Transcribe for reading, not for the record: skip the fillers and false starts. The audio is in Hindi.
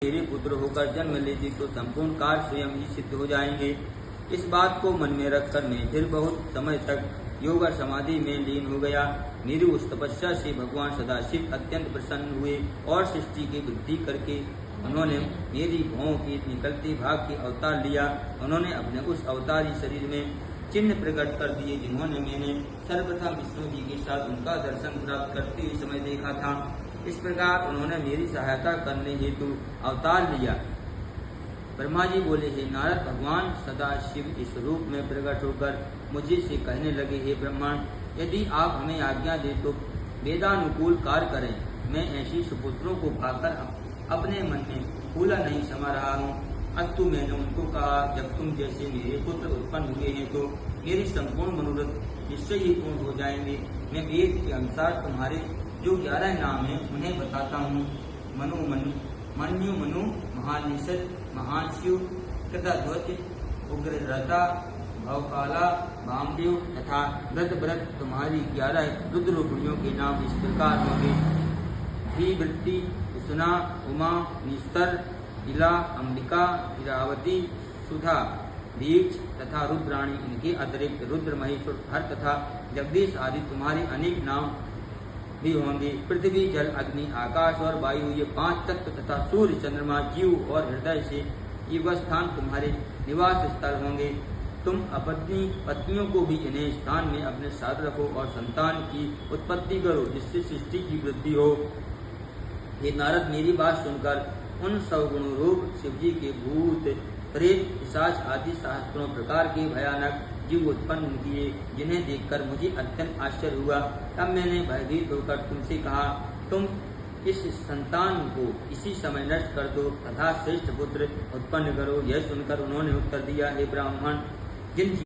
मेरे पुत्र होकर जन्म लेते तो संपूर्ण कार्य स्वयं ही सिद्ध हो जाएंगे। इस बात को मन में रखकर मैं फिर बहुत समय तक योग और समाधि में लीन हो गया। मेरी उस तपस्या से भगवान सदाशिव अत्यंत प्रसन्न हुए और सृष्टि की वृद्धि करके उन्होंने मेरी भौं के निकलते भाग के अवतार लिया। उन्होंने अपने उस अवतारी शरीर में चिन्ह प्रकट कर दिए जिन्होंने मैंने सर्वप्रथम विष्णु जी के साथ उनका दर्शन प्राप्त करते हुए समय देखा था। इस प्रकार उन्होंने मेरी सहायता करने हेतु अवतार लिया। ब्रह्मा जी बोले, हे नारद, भगवान सदाशिव इस रूप में प्रकट होकर मुझे से कहने लगे, हे ब्रह्मण, यदि आप हमें आज्ञा दे तो वेदानुकूल कार्य करें। मैं ऐसी सुपुत्रों को पाकर अपने मन में फूला नहीं समा रहा हूँ। अस्तु, मैंने उनको कहा, जब तुम जैसे मेरे पुत्र उत्पन्न हुए हैं तो मेरे संपूर्ण मनोरथ निश्चय ही पूर्ण हो जाएंगे। मैं वेद के अनुसार तुम्हारे जो 11 नाम हैं उन्हें बताता हूँ। मन्यु मनु, महानिषद, महाशिव, कृतध्वज, उग्ररता, भवकाला, वामदेव तथा व्रत तुम्हारी 11 रुद्र रूपिणियों के नाम इस प्रकार होंगे। धीवृत्ति, कुसुना, उमा, निस्तर, इला, अंबिका, इरावती, सुधा, दीक्ष तथा रुद्राणी। इनके अतिरिक्त रुद्र, महेश्वर, हर तथा जगदीश आदि तुम्हारे अनेक नाम भी होंगे। पृथ्वी, जल, अग्नि, आकाश और वायु, ये 5 तत्व तथा सूर्य, चंद्रमा, जीव और हृदय से ये स्थान तुम्हारे निवास स्थल होंगे। तुम अपनी पत्नियों को भी इन्हें स्थान में अपने साथ रखो और संतान की उत्पत्ति करो, जिससे सृष्टि की वृद्धि हो। हे नारद, मेरी बात सुनकर उन सवगुण रूप शिवजी के भूत, प्रेत, पिशाच आदि सहस्त्रों प्रकार के भयानक जीव उत्पन्न किए, जिन्हें देखकर मुझे अत्यंत आश्चर्य हुआ। तब मैंने भयभीत होकर तुमसे कहा, तुम इस संतान को इसी समय नष्ट कर दो तथा श्रेष्ठ पुत्र उत्पन्न करो। यह सुनकर उन्होंने उत्तर दिया, हे ब्राह्मण, जिन